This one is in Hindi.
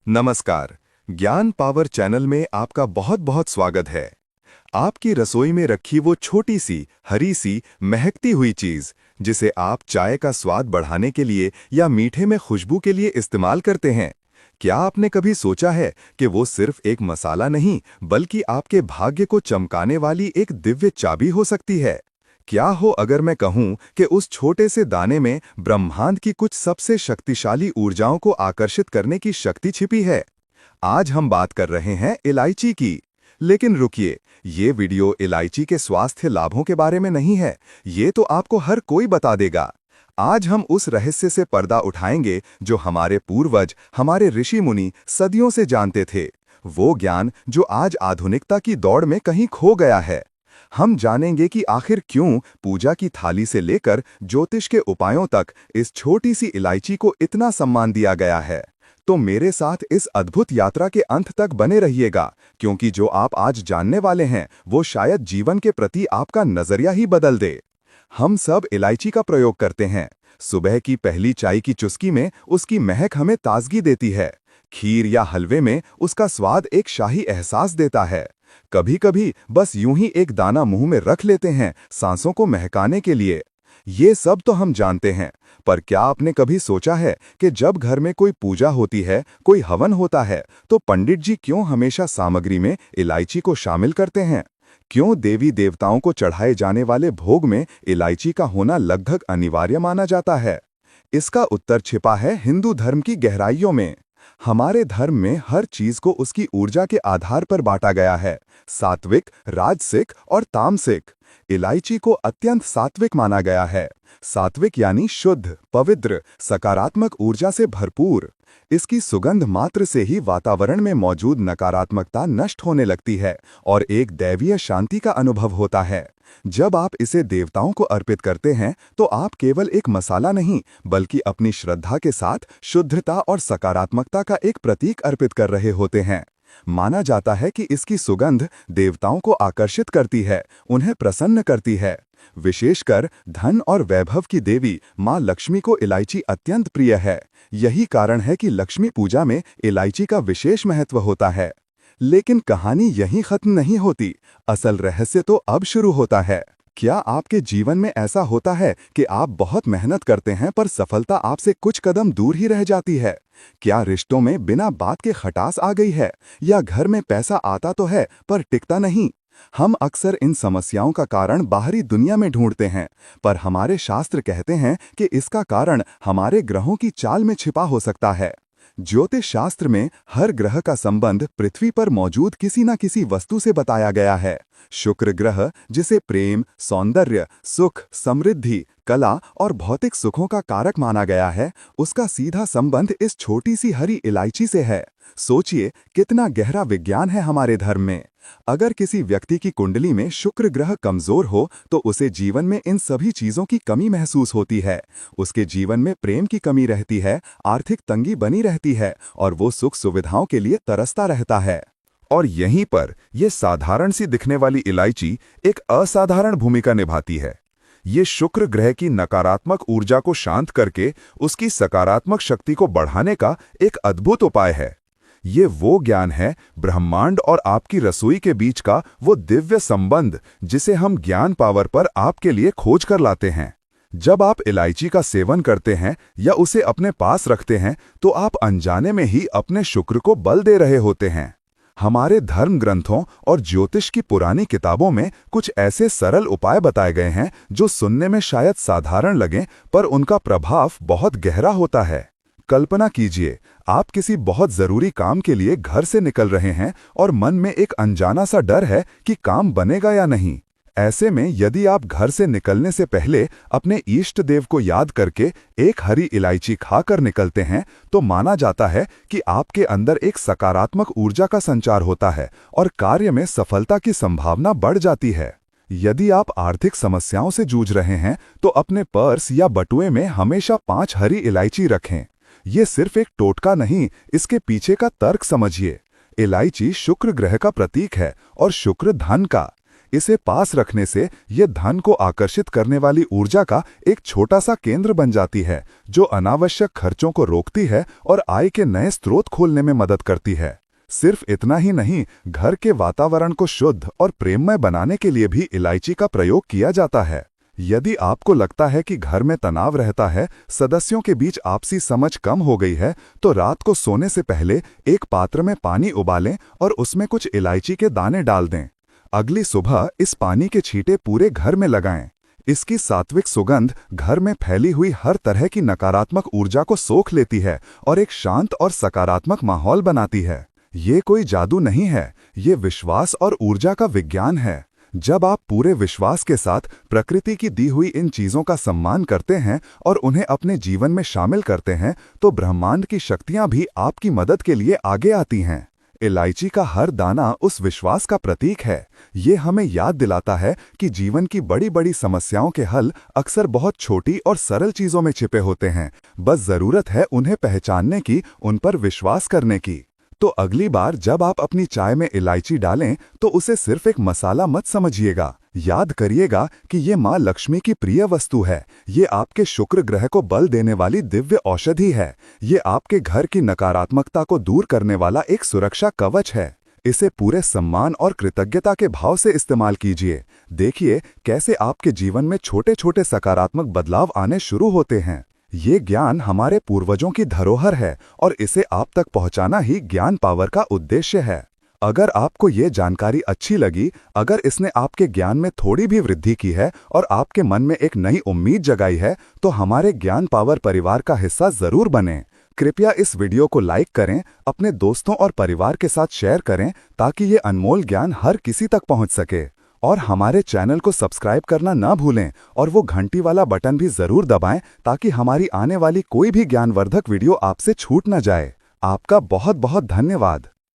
नमस्कार। ज्ञान पावर चैनल में आपका बहुत बहुत स्वागत है। आपकी रसोई में रखी वो छोटी सी हरी सी महकती हुई चीज जिसे आप चाय का स्वाद बढ़ाने के लिए या मीठे में खुशबू के लिए इस्तेमाल करते हैं, क्या आपने कभी सोचा है कि वो सिर्फ एक मसाला नहीं बल्कि आपके भाग्य को चमकाने वाली एक दिव्य चाबी हो सकती है? क्या हो अगर मैं कहूं कि उस छोटे से दाने में ब्रह्मांड की कुछ सबसे शक्तिशाली ऊर्जाओं को आकर्षित करने की शक्ति छिपी है? आज हम बात कर रहे हैं इलायची की। लेकिन रुकिए, ये वीडियो इलायची के स्वास्थ्य लाभों के बारे में नहीं है। ये तो आपको हर कोई बता देगा। आज हम उस रहस्य से पर्दा उठाएंगे जो हमारे पूर्वज, हमारे ऋषि मुनि सदियों से जानते थे। वो ज्ञान जो आज आधुनिकता की दौड़ में कहीं खो गया है। हम जानेंगे कि आखिर क्यों पूजा की थाली से लेकर ज्योतिष के उपायों तक इस छोटी सी इलायची को इतना सम्मान दिया गया है। तो मेरे साथ इस अद्भुत यात्रा के अंत तक बने रहिएगा, क्योंकि जो आप आज जानने वाले हैं वो शायद जीवन के प्रति आपका नजरिया ही बदल दे। हम सब इलायची का प्रयोग करते हैं। सुबह की पहली चाय की चुस्की में उसकी महक हमें ताजगी देती है। खीर या हलवे में उसका स्वाद एक शाही एहसास देता है। कभी कभी बस यूं ही एक दाना मुंह में रख लेते हैं सांसों को महकाने के लिए। ये सब तो हम जानते हैं, पर क्या आपने कभी सोचा है कि जब घर में कोई पूजा होती है, कोई हवन होता है, तो पंडित जी क्यों हमेशा सामग्री में इलायची को शामिल करते हैं? क्यों देवी देवताओं को चढ़ाए जाने वाले भोग में इलायची का होना लगभग अनिवार्य माना जाता है? इसका उत्तर छिपा है हिंदू धर्म की गहराइयों में। हमारे धर्म में हर चीज को उसकी ऊर्जा के आधार पर बांटा गया है, सात्विक, राजसिक और तामसिक। इलायची को अत्यंत सात्विक माना गया है। सात्विक यानी शुद्ध, पवित्र, सकारात्मक ऊर्जा से भरपूर। इसकी सुगंध मात्र से ही वातावरण में मौजूद नकारात्मकता नष्ट होने लगती है और एक दैवीय शांति का अनुभव होता है। जब आप इसे देवताओं को अर्पित करते हैं तो आप केवल एक मसाला नहीं बल्कि अपनी श्रद्धा के साथ शुद्धता और सकारात्मकता का एक प्रतीक अर्पित कर रहे होते हैं। माना जाता है कि इसकी सुगंध देवताओं को आकर्षित करती है, उन्हें प्रसन्न करती है। विशेषकर धन और वैभव की देवी मां लक्ष्मी को इलायची अत्यंत प्रिय है। यही कारण है कि लक्ष्मी पूजा में इलायची का विशेष महत्व होता है। लेकिन कहानी यहीं खत्म नहीं होती। असल रहस्य तो अब शुरू होता है। क्या आपके जीवन में ऐसा होता है कि आप बहुत मेहनत करते हैं पर सफलता आपसे कुछ कदम दूर ही रह जाती है? क्या रिश्तों में बिना बात के खटास आ गई है, या घर में पैसा आता तो है पर टिकता नहीं? हम अक्सर इन समस्याओं का कारण बाहरी दुनिया में ढूंढते हैं, पर हमारे शास्त्र कहते हैं कि इसका कारण हमारे ग्रहों की चाल में छिपा हो सकता है। ज्योतिष शास्त्र में हर ग्रह का संबंध पृथ्वी पर मौजूद किसी न किसी वस्तु से बताया गया है। शुक्र ग्रह, जिसे प्रेम, सौंदर्य, सुख, समृद्धि, कला और भौतिक सुखों का कारक माना गया है, उसका सीधा संबंध इस छोटी सी हरी इलायची से है। सोचिए कितना गहरा विज्ञान है हमारे धर्म में। अगर किसी व्यक्ति की कुंडली में शुक्र ग्रह कमजोर हो तो उसे जीवन में इन सभी चीजों की कमी महसूस होती है। उसके जीवन में प्रेम की कमी रहती है, आर्थिक तंगी बनी रहती है और वो सुख सुविधाओं के लिए तरसता रहता है। और यहीं पर यह साधारण सी दिखने वाली इलायची एक असाधारण भूमिका निभाती है। ये शुक्र ग्रह की नकारात्मक ऊर्जा को शांत करके उसकी सकारात्मक शक्ति को बढ़ाने का एक अद्भुत उपाय है। ये वो ज्ञान है, ब्रह्मांड और आपकी रसोई के बीच का वो दिव्य संबंध जिसे हम ज्ञान पावर पर आपके लिए खोज कर लाते हैं। जब आप इलायची का सेवन करते हैं या उसे अपने पास रखते हैं तो आप अनजाने में ही अपने शुक्र को बल दे रहे होते हैं। हमारे धर्म ग्रंथों और ज्योतिष की पुरानी किताबों में कुछ ऐसे सरल उपाय बताए गए हैं जो सुनने में शायद साधारण लगें, पर उनका प्रभाव बहुत गहरा होता है। कल्पना कीजिए, आप किसी बहुत जरूरी काम के लिए घर से निकल रहे हैं और मन में एक अनजाना सा डर है कि काम बनेगा या नहीं। ऐसे में यदि आप घर से निकलने से पहले अपने इष्ट देव को याद करके एक हरी इलायची खाकर निकलते हैं तो माना जाता है कि आपके अंदर एक सकारात्मक ऊर्जा का संचार होता है और कार्य में सफलता की संभावना बढ़ जाती है। यदि आप आर्थिक समस्याओं से जूझ रहे हैं तो अपने पर्स या बटुए में हमेशा 5 हरी इलायची रखें। ये सिर्फ एक टोटका नहीं, इसके पीछे का तर्क समझिए। इलायची शुक्र ग्रह का प्रतीक है और शुक्र धन का। इसे पास रखने से ये धन को आकर्षित करने वाली ऊर्जा का एक छोटा सा केंद्र बन जाती है, जो अनावश्यक खर्चों को रोकती है और आय के नए स्रोत खोलने में मदद करती है। सिर्फ इतना ही नहीं, घर के वातावरण को शुद्ध और प्रेममय बनाने के लिए भी इलायची का प्रयोग किया जाता है। यदि आपको लगता है कि घर में तनाव रहता है, सदस्यों के बीच आपसी समझ कम हो गई है, तो रात को सोने से पहले एक पात्र में पानी उबालें और उसमें कुछ इलायची के दाने डाल दें। अगली सुबह इस पानी के छींटे पूरे घर में लगाएं। इसकी सात्विक सुगंध घर में फैली हुई हर तरह की नकारात्मक ऊर्जा को सोख लेती है और एक शांत और सकारात्मक माहौल बनाती है। ये कोई जादू नहीं है, ये विश्वास और ऊर्जा का विज्ञान है। जब आप पूरे विश्वास के साथ प्रकृति की दी हुई इन चीजों का सम्मान करते हैं और उन्हें अपने जीवन में शामिल करते हैं, तो ब्रह्मांड की शक्तियां भी आपकी मदद के लिए आगे आती हैं। इलायची का हर दाना उस विश्वास का प्रतीक है। ये हमें याद दिलाता है कि जीवन की बड़ी बड़ी समस्याओं के हल अक्सर बहुत छोटी और सरल चीजों में छिपे होते हैं। बस जरूरत है उन्हें पहचानने की, उन पर विश्वास करने की। तो अगली बार जब आप अपनी चाय में इलायची डालें, तो उसे सिर्फ एक मसाला मत समझिएगा। याद करिएगा कि ये माँ लक्ष्मी की प्रिय वस्तु है। ये आपके शुक्र ग्रह को बल देने वाली दिव्य औषधि है। ये आपके घर की नकारात्मकता को दूर करने वाला एक सुरक्षा कवच है। इसे पूरे सम्मान और कृतज्ञता के भाव से इस्तेमाल कीजिए। देखिए कैसे आपके जीवन में छोटे छोटे सकारात्मक बदलाव आने शुरू होते हैं। ये ज्ञान हमारे पूर्वजों की धरोहर है और इसे आप तक पहुंचाना ही ज्ञान पावर का उद्देश्य है। अगर आपको ये जानकारी अच्छी लगी, अगर इसने आपके ज्ञान में थोड़ी भी वृद्धि की है और आपके मन में एक नई उम्मीद जगाई है, तो हमारे ज्ञान पावर परिवार का हिस्सा जरूर बनें। कृपया इस वीडियो को लाइक करें, अपने दोस्तों और परिवार के साथ शेयर करें, ताकि ये अनमोल ज्ञान हर किसी तक पहुंच सके। और हमारे चैनल को सब्सक्राइब करना ना भूलें और वो घंटी वाला बटन भी जरूर दबाएं, ताकि हमारी आने वाली कोई भी ज्ञानवर्धक वीडियो आपसे छूट न जाए। आपका बहुत बहुत धन्यवाद।